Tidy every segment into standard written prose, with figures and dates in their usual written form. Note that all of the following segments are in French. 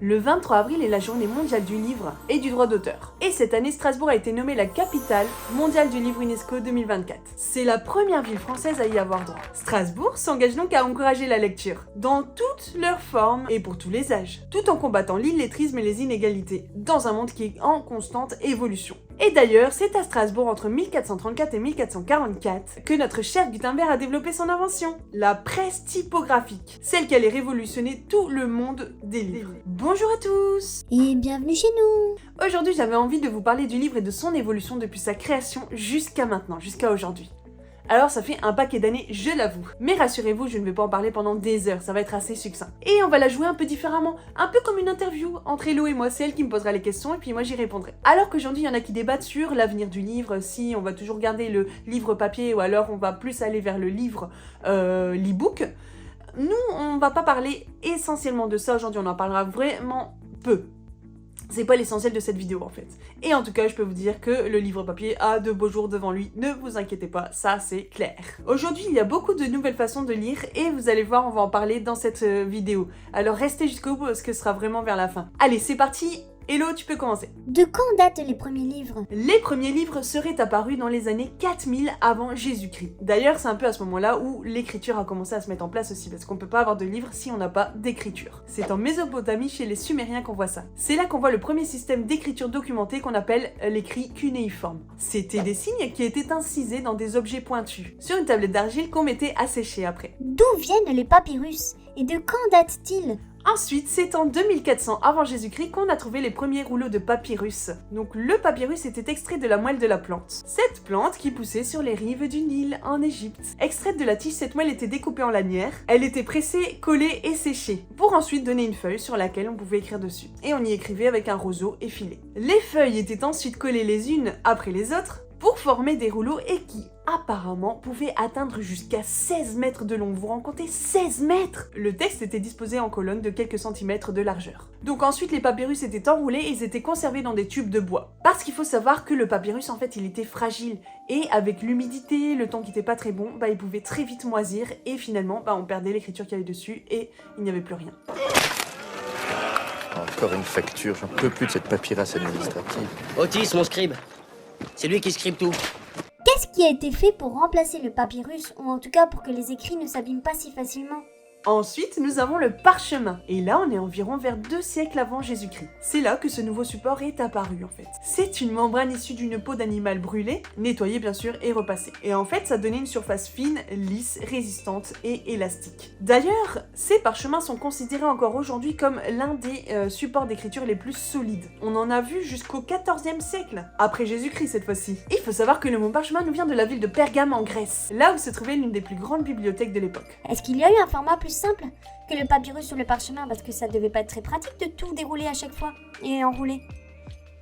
Le 23 avril est la journée mondiale du livre et du droit d'auteur. Et cette année, Strasbourg a été nommée la capitale mondiale du livre UNESCO 2024. C'est la première ville française à y avoir droit. Strasbourg s'engage donc à encourager la lecture, dans toutes leurs formes et pour tous les âges, tout en combattant l'illettrisme et les inégalités, dans un monde qui est en constante évolution. Et d'ailleurs, c'est à Strasbourg entre 1434 et 1444 que notre cher Gutenberg a développé son invention, la presse typographique, celle qui allait révolutionner tout le monde des livres. Bonjour à tous! Et bienvenue chez nous! Aujourd'hui, j'avais envie de vous parler du livre et de son évolution depuis sa création jusqu'à maintenant, jusqu'à aujourd'hui. Alors ça fait un paquet d'années, je l'avoue. Mais rassurez-vous, je ne vais pas en parler pendant des heures, ça va être assez succinct. Et on va la jouer un peu différemment, un peu comme une interview entre Hello et moi, c'est elle qui me posera les questions et puis moi j'y répondrai. Alors qu'aujourd'hui il y en a qui débattent sur l'avenir du livre, si on va toujours garder le livre papier ou alors on va plus aller vers le livre, l'e-book. Nous, on va pas parler essentiellement de ça aujourd'hui, on en parlera vraiment peu. C'est pas l'essentiel de cette vidéo en fait. Et en tout cas, je peux vous dire que le livre papier a de beaux jours devant lui, ne vous inquiétez pas, ça c'est clair. Aujourd'hui, il y a beaucoup de nouvelles façons de lire et vous allez voir, on va en parler dans cette vidéo. Alors restez jusqu'au bout parce que ce sera vraiment vers la fin. Allez, c'est parti. Hello, tu peux commencer. De quand datent les premiers livres? Les premiers livres seraient apparus dans les années 4000 avant Jésus-Christ. D'ailleurs, c'est un peu à ce moment-là où l'écriture a commencé à se mettre en place aussi, parce qu'on peut pas avoir de livre si on n'a pas d'écriture. C'est en Mésopotamie, chez les Sumériens, qu'on voit ça. C'est là qu'on voit le premier système d'écriture documenté qu'on appelle l'écrit cunéiforme. C'était des signes qui étaient incisés dans des objets pointus, sur une tablette d'argile qu'on mettait à sécher après. D'où viennent les papyrus? Et de quand datent-ils? Ensuite, c'est en 2400 avant Jésus-Christ qu'on a trouvé les premiers rouleaux de papyrus. Donc le papyrus était extrait de la moelle de la plante. Cette plante qui poussait sur les rives du Nil en Égypte. Extraite de la tige, cette moelle était découpée en lanières. Elle était pressée, collée et séchée, pour ensuite donner une feuille sur laquelle on pouvait écrire dessus. Et on y écrivait avec un roseau effilé. Les feuilles étaient ensuite collées les unes après les autres pour former des rouleaux et qui apparemment pouvaient atteindre jusqu'à 16 mètres de long. Vous vous rendez compte, 16 mètres! Le texte était disposé en colonnes de quelques centimètres de largeur. Donc ensuite les papyrus étaient enroulés et ils étaient conservés dans des tubes de bois. Parce qu'il faut savoir que le papyrus en fait il était fragile et avec l'humidité, le temps qui était pas très bon, il pouvait très vite moisir et finalement on perdait l'écriture qu'il y avait dessus et il n'y avait plus rien. Encore une facture, j'en peux plus de cette paperasse administrative. Otis, mon scribe. C'est lui qui scribe tout. Qu'est-ce qui a été fait pour remplacer le papyrus, ou en tout cas pour que les écrits ne s'abîment pas si facilement? Ensuite, nous avons le parchemin. Et là, on est environ vers 2 siècles avant Jésus-Christ. C'est là que ce nouveau support est apparu, en fait. C'est une membrane issue d'une peau d'animal brûlée, nettoyée bien sûr et repassée. Et en fait, ça donnait une surface fine, lisse, résistante et élastique. D'ailleurs, ces parchemins sont considérés encore aujourd'hui comme l'un des supports d'écriture les plus solides. On en a vu jusqu'au 14e siècle, après Jésus-Christ cette fois-ci. Il faut savoir que le mot parchemin nous vient de la ville de Pergame en Grèce, là où se trouvait l'une des plus grandes bibliothèques de l'époque. Est-ce qu'il y a eu un format plus simple que le papyrus sur le parchemin, parce que ça devait pas être très pratique de tout dérouler à chaque fois et enrouler?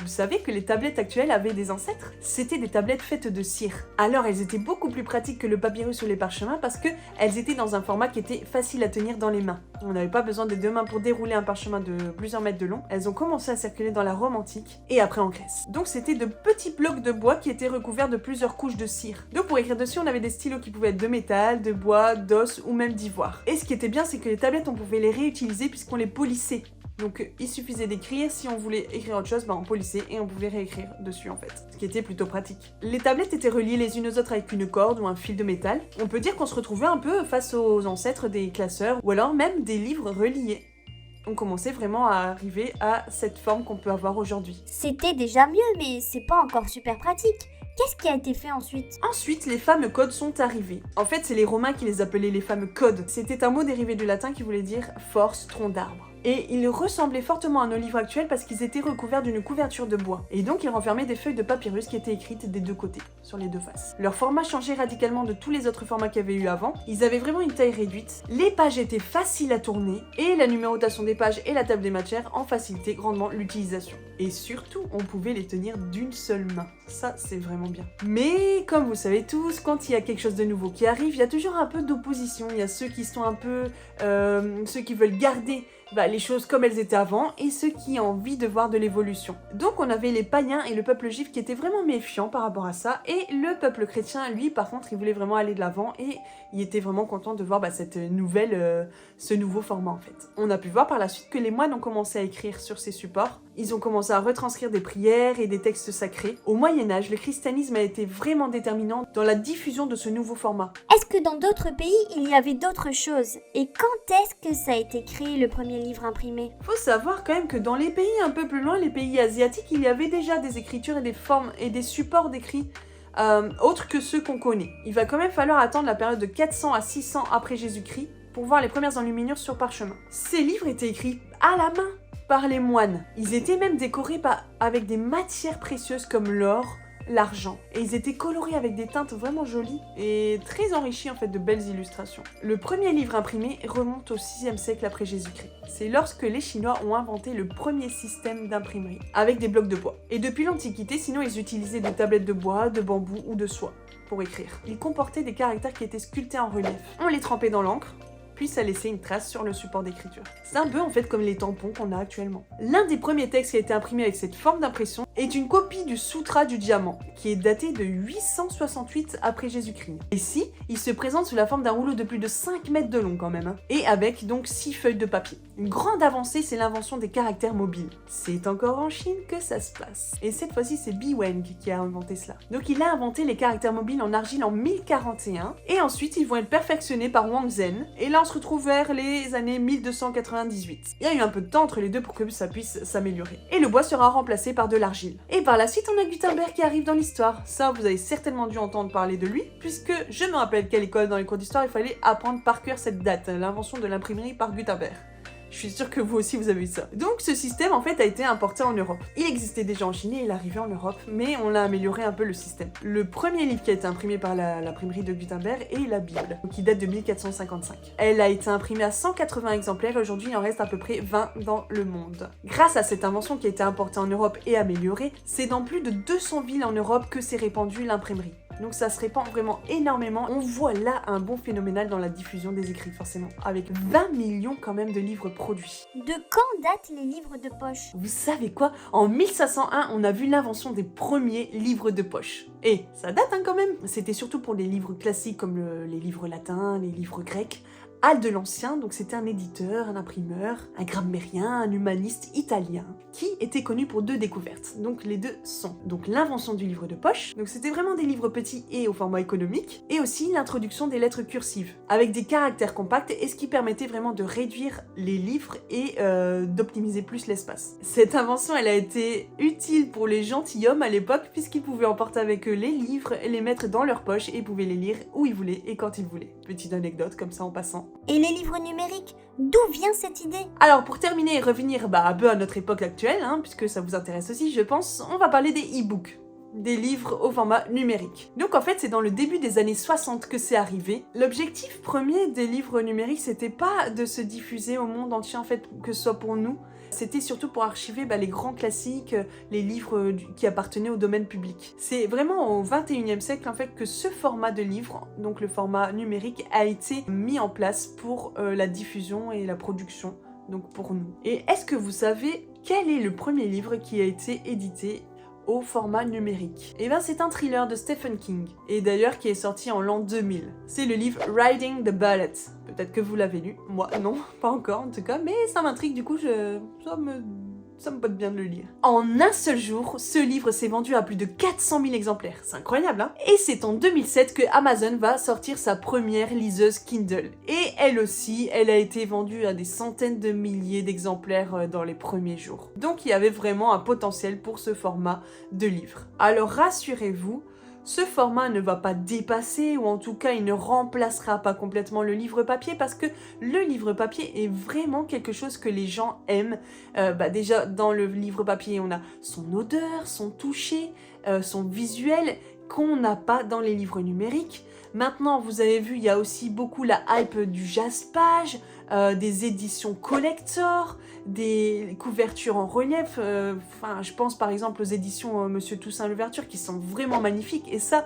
Vous savez que les tablettes actuelles avaient des ancêtres? C'était des tablettes faites de cire. Alors elles étaient beaucoup plus pratiques que le papyrus ou les parchemins parce que elles étaient dans un format qui était facile à tenir dans les mains. On n'avait pas besoin des deux mains pour dérouler un parchemin de plusieurs mètres de long. Elles ont commencé à circuler dans la Rome antique et après en Grèce. Donc c'était de petits blocs de bois qui étaient recouverts de plusieurs couches de cire. Donc pour écrire dessus, on avait des stylos qui pouvaient être de métal, de bois, d'os ou même d'ivoire. Et ce qui était bien, c'est que les tablettes, on pouvait les réutiliser puisqu'on les polissait. Donc il suffisait d'écrire, si on voulait écrire autre chose, on polissait et on pouvait réécrire dessus en fait, ce qui était plutôt pratique. Les tablettes étaient reliées les unes aux autres avec une corde ou un fil de métal. On peut dire qu'on se retrouvait un peu face aux ancêtres des classeurs ou alors même des livres reliés. On commençait vraiment à arriver à cette forme qu'on peut avoir aujourd'hui. C'était déjà mieux, mais c'est pas encore super pratique. Qu'est-ce qui a été fait ensuite? Ensuite, les fameux codes sont arrivés. En fait, c'est les Romains qui les appelaient les fameux codes. C'était un mot dérivé du latin qui voulait dire force, tronc d'arbre. Et ils ressemblaient fortement à nos livres actuels parce qu'ils étaient recouverts d'une couverture de bois. Et donc ils renfermaient des feuilles de papyrus qui étaient écrites des deux côtés, sur les deux faces. Leur format changeait radicalement de tous les autres formats qu'il y avait eu avant. Ils avaient vraiment une taille réduite. Les pages étaient faciles à tourner et la numérotation des pages et la table des matières en facilitaient grandement l'utilisation. Et surtout, on pouvait les tenir d'une seule main. Ça, c'est vraiment bien. Mais comme vous savez tous, quand il y a quelque chose de nouveau qui arrive, il y a toujours un peu d'opposition. Il y a ceux qui sont un peu... ceux qui veulent garder les choses comme elles étaient avant et ceux qui ont envie de voir de l'évolution. Donc on avait les païens et le peuple juif qui étaient vraiment méfiants par rapport à ça et le peuple chrétien, lui, par contre, il voulait vraiment aller de l'avant et Il était vraiment content de voir ce nouveau format en fait. On a pu voir par la suite que les moines ont commencé à écrire sur ces supports. Ils ont commencé à retranscrire des prières et des textes sacrés. Au Moyen-Âge, le christianisme a été vraiment déterminant dans la diffusion de ce nouveau format. Est-ce que dans d'autres pays, il y avait d'autres choses? Et quand est-ce que ça a été créé, le premier livre imprimé? Faut savoir quand même que dans les pays un peu plus loin, les pays asiatiques, il y avait déjà des écritures et des formes et des supports d'écrits autres que ceux qu'on connaît. Il va quand même falloir attendre la période de 400 à 600 après Jésus-Christ pour voir les premières enluminures sur parchemin. Ces livres étaient écrits à la main par les moines. Ils étaient même décorés avec des matières précieuses comme l'or, l'argent. Et ils étaient colorés avec des teintes vraiment jolies et très enrichis en fait de belles illustrations. Le premier livre imprimé remonte au 6e siècle après Jésus-Christ. C'est lorsque les Chinois ont inventé le premier système d'imprimerie avec des blocs de bois. Et depuis l'Antiquité, sinon ils utilisaient des tablettes de bois, de bambou ou de soie pour écrire. Ils comportaient des caractères qui étaient sculptés en relief. On les trempait dans l'encre, puis ça laissait une trace sur le support d'écriture. C'est un peu en fait comme les tampons qu'on a actuellement. L'un des premiers textes qui a été imprimé avec cette forme d'impression est une copie du Sutra du diamant, qui est daté de 868 après Jésus-Christ. Ici, il se présente sous la forme d'un rouleau de plus de 5 mètres de long quand même, et avec donc 6 feuilles de papier. Une grande avancée, c'est l'invention des caractères mobiles. C'est encore en Chine que ça se passe. Et cette fois-ci, c'est Bi Weng qui a inventé cela. Donc il a inventé les caractères mobiles en argile en 1041, et ensuite ils vont être perfectionnés par Wang Zhen, et là on se retrouve vers les années 1298. Il y a eu un peu de temps entre les deux pour que ça puisse s'améliorer. Et le bois sera remplacé par de l'argile. Et par la suite, on a Gutenberg qui arrive dans l'histoire. Ça, vous avez certainement dû entendre parler de lui, puisque je me rappelle qu'à l'école, dans les cours d'histoire, il fallait apprendre par cœur cette date, l'invention de l'imprimerie par Gutenberg. Je suis sûre que vous aussi vous avez eu ça. Donc ce système en fait a été importé en Europe. Il existait déjà en Chine et il arrivait en Europe, mais on l'a amélioré un peu le système. Le premier livre qui a été imprimé par l'imprimerie de Gutenberg est la Bible, qui date de 1455. Elle a été imprimée à 180 exemplaires et aujourd'hui il en reste à peu près 20 dans le monde. Grâce à cette invention qui a été importée en Europe et améliorée, c'est dans plus de 200 villes en Europe que s'est répandue l'imprimerie. Donc ça se répand vraiment énormément. On voit là un bond phénoménal dans la diffusion des écrits forcément, avec 20 millions quand même de livres produits. De quand datent les livres de poche? Vous savez quoi? En 1501, on a vu l'invention des premiers livres de poche. Et ça date quand même. C'était surtout pour les livres classiques comme les livres latins, les livres grecs. Al de l'Ancien, donc c'était un éditeur, un imprimeur, un grammairien, un humaniste italien, qui était connu pour 2 découvertes. Donc les deux sont donc l'invention du livre de poche, donc c'était vraiment des livres petits et au format économique, et aussi l'introduction des lettres cursives, avec des caractères compacts, et ce qui permettait vraiment de réduire les livres et d'optimiser plus l'espace. Cette invention, elle a été utile pour les gentilshommes à l'époque, puisqu'ils pouvaient emporter avec eux les livres, les mettre dans leur poche, et pouvaient les lire où ils voulaient et quand ils voulaient. Petite anecdote comme ça en passant. Et les livres numériques, d'où vient cette idée? Alors pour terminer et revenir un peu à notre époque actuelle, puisque ça vous intéresse aussi je pense, on va parler des e-books, des livres au format numérique. Donc en fait c'est dans le début des années 60 que c'est arrivé. L'objectif premier des livres numériques c'était pas de se diffuser au monde entier en fait, que ce soit pour nous, c'était surtout pour archiver les grands classiques, les livres qui appartenaient au domaine public. C'est vraiment au 21e siècle en fait que ce format de livre, donc le format numérique, a été mis en place pour la diffusion et la production, donc pour nous. Et est-ce que vous savez quel est le premier livre qui a été édité au format numérique? Et bien c'est un thriller de Stephen King, et d'ailleurs qui est sorti en l'an 2000. C'est le livre Riding the Bullet. Peut-être que vous l'avez lu, moi non, pas encore en tout cas, mais ça m'intrigue du coup, ça me botte bien de le lire. En un seul jour, ce livre s'est vendu à plus de 400 000 exemplaires, c'est incroyable Et c'est en 2007 que Amazon va sortir sa première liseuse Kindle. Et elle aussi, elle a été vendue à des centaines de milliers d'exemplaires dans les premiers jours. Donc il y avait vraiment un potentiel pour ce format de livre. Alors rassurez-vous, ce format ne va pas dépasser, ou en tout cas il ne remplacera pas complètement le livre papier, parce que le livre papier est vraiment quelque chose que les gens aiment. Déjà dans le livre papier on a son odeur, son toucher, son visuel, qu'on n'a pas dans les livres numériques. Maintenant, vous avez vu, il y a aussi beaucoup la hype du jaspage, des éditions collector, des couvertures en relief. Je pense par exemple aux éditions Monsieur Toussaint Louverture qui sont vraiment magnifiques. Et ça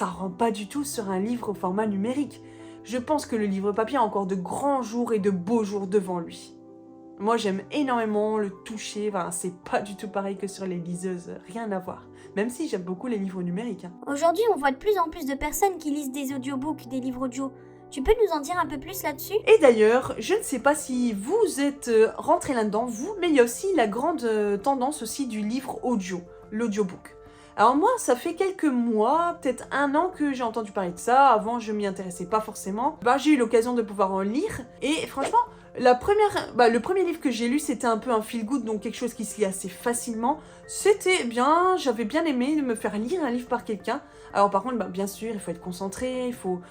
rend pas du tout sur un livre au format numérique. Je pense que le livre papier a encore de grands jours et de beaux jours devant lui. Moi, j'aime énormément le toucher. C'est pas du tout pareil que sur les liseuses, rien à voir. Même si j'aime beaucoup les livres numériques. Aujourd'hui, on voit de plus en plus de personnes qui lisent des audiobooks, des livres audio. Tu peux nous en dire un peu plus là-dessus? Et d'ailleurs, je ne sais pas si vous êtes rentré là-dedans, vous, mais il y a aussi la grande tendance aussi du livre audio, l'audiobook. Alors moi, ça fait quelques mois, peut-être 1 an que j'ai entendu parler de ça. Avant, je m'y intéressais pas forcément. J'ai eu l'occasion de pouvoir en lire. Et franchement, le premier livre que j'ai lu, c'était un peu un feel-good, donc quelque chose qui se lit assez facilement. C'était bien, j'avais bien aimé me faire lire un livre par quelqu'un. Alors par contre, bien sûr, il faut être concentré, il faut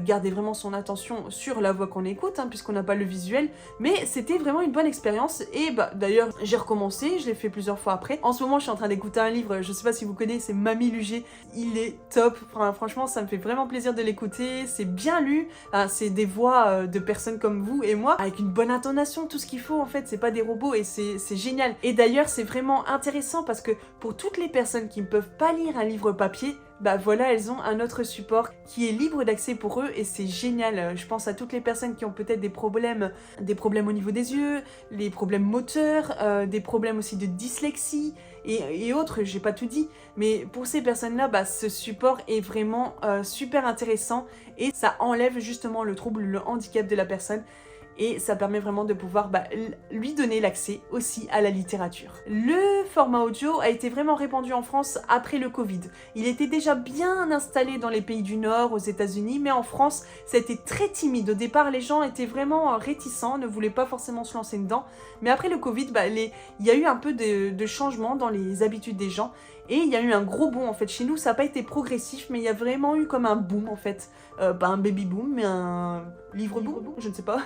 garder vraiment son attention sur la voix qu'on écoute, puisqu'on n'a pas le visuel. Mais c'était vraiment une bonne expérience. Et d'ailleurs, j'ai recommencé, je l'ai fait plusieurs fois après. En ce moment, je suis en train d'écouter un livre, je sais pas si vous connaissez, c'est Mamie Luger. Il est top, enfin, franchement, ça me fait vraiment plaisir de l'écouter. C'est bien lu, c'est des voix de personnes comme vous et moi, avec une bonne intonation, tout ce qu'il faut en fait, c'est pas des robots et c'est génial. Et d'ailleurs, c'est vraiment intéressant parce que pour toutes les personnes qui ne peuvent pas lire un livre papier, voilà, elles ont un autre support qui est libre d'accès pour eux et c'est génial. Je pense à toutes les personnes qui ont peut-être des problèmes au niveau des yeux, les problèmes moteurs, des problèmes aussi de dyslexie et autres, j'ai pas tout dit. Mais pour ces personnes-là, ce support est vraiment super intéressant et ça enlève justement le trouble, le handicap de la personne. Et ça permet vraiment de pouvoir lui donner l'accès aussi à la littérature. Le format audio a été vraiment répandu en France après le Covid. Il était déjà bien installé dans les pays du Nord, aux États-Unis, mais en France, ça a été très timide. Au départ, les gens étaient vraiment réticents, ne voulaient pas forcément se lancer dedans. Mais après le Covid, il y a eu un peu de changement dans les habitudes des gens. Et il y a eu un gros boom en fait. Chez nous, ça n'a pas été progressif, mais il y a vraiment eu comme un boom en fait. Pas un baby boom, mais un livre boom, je ne sais pas.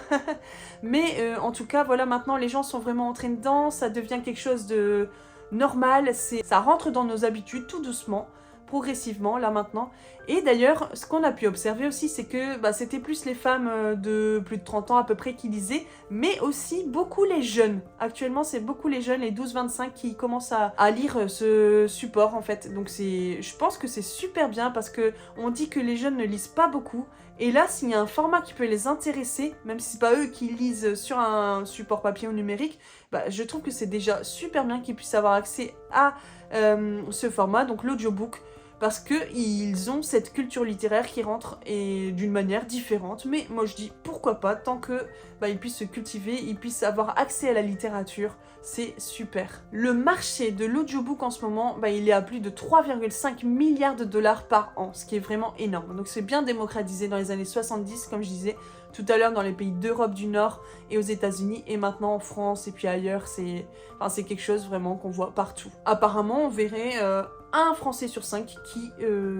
Mais en tout cas, voilà, maintenant les gens sont vraiment entrés dedans. Ça devient quelque chose de normal. Ça rentre dans nos habitudes tout doucement, progressivement, là maintenant. Et d'ailleurs, ce qu'on a pu observer aussi, c'est que c'était plus les femmes de plus de 30 ans à peu près qui lisaient, mais aussi beaucoup les jeunes. Actuellement, c'est beaucoup les jeunes, les 12-25 qui commencent à lire ce support en fait. Donc je pense que c'est super bien parce que on dit que les jeunes ne lisent pas beaucoup. Et là, s'il y a un format qui peut les intéresser, même si c'est pas eux qui lisent sur un support papier ou numérique, je trouve que c'est déjà super bien qu'ils puissent avoir accès à ce format, donc l'audiobook. Parce qu'ils ont cette culture littéraire qui rentre et d'une manière différente. Mais moi je dis pourquoi pas, tant que ils puissent se cultiver, ils puissent avoir accès à la littérature, c'est super. Le marché de l'audiobook en ce moment, il est à plus de 3,5 milliards de dollars par an, ce qui est vraiment énorme. Donc c'est bien démocratisé dans les années 70, comme je disais tout à l'heure, dans les pays d'Europe du Nord et aux États-Unis, et maintenant en France et puis ailleurs, c'est quelque chose vraiment qu'on voit partout. Apparemment, on verrait un Français sur 5 qui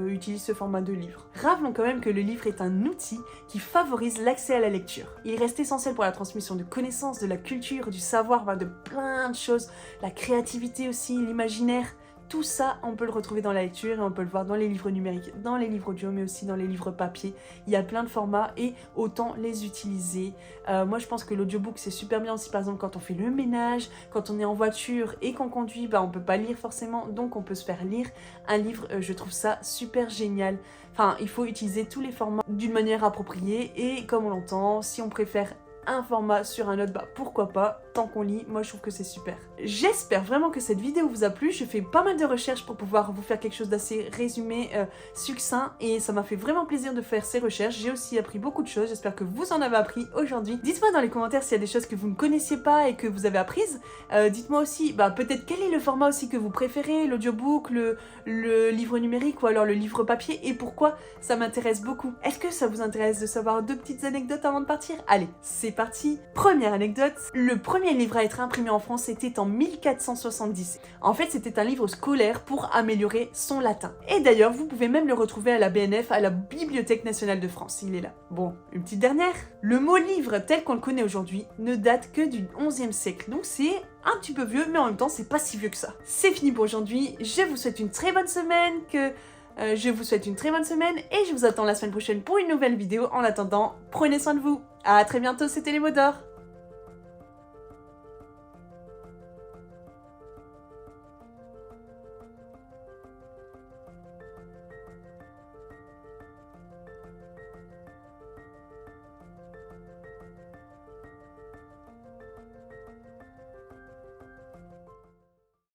utilise ce format de livre. Rappelons quand même que le livre est un outil qui favorise l'accès à la lecture. Il reste essentiel pour la transmission de connaissances, de la culture, du savoir, de plein de choses, la créativité aussi, l'imaginaire. Tout ça, on peut le retrouver dans la lecture et on peut le voir dans les livres numériques, dans les livres audio, mais aussi dans les livres papier. Il y a plein de formats et autant les utiliser. Moi, je pense que l'audiobook, c'est super bien aussi, par exemple, quand on fait le ménage, quand on est en voiture et qu'on conduit, on peut pas lire forcément, donc on peut se faire lire un livre. Je trouve ça super génial. Enfin, il faut utiliser tous les formats d'une manière appropriée et comme on l'entend, si on préfère un format sur un autre, pourquoi pas, tant qu'on lit, moi je trouve que c'est super. J'espère vraiment que cette vidéo vous a plu, je fais pas mal de recherches pour pouvoir vous faire quelque chose d'assez résumé, succinct, et ça m'a fait vraiment plaisir de faire ces recherches. J'ai aussi appris beaucoup de choses, j'espère que vous en avez appris aujourd'hui. Dites-moi dans les commentaires s'il y a des choses que vous ne connaissiez pas et que vous avez apprises. Dites-moi aussi, peut-être quel est le format aussi que vous préférez, l'audiobook, le livre numérique ou alors le livre papier, et pourquoi. Ça m'intéresse beaucoup. Est-ce que ça vous intéresse de savoir 2 petites anecdotes avant de partir? Allez, c'est parti. Première anecdote, le premier livre à être imprimé en France était en 1470. En fait, c'était un livre scolaire pour améliorer son latin. Et d'ailleurs, vous pouvez même le retrouver à la BNF, à la Bibliothèque nationale de France, il est là. Bon, une petite dernière. Le mot livre tel qu'on le connaît aujourd'hui ne date que du XIe siècle, donc c'est un petit peu vieux, mais en même temps, c'est pas si vieux que ça. C'est fini pour aujourd'hui, je vous souhaite une très bonne semaine, et je vous attends la semaine prochaine pour une nouvelle vidéo. En attendant, prenez soin de vous. À très bientôt, c'était les mots d'or.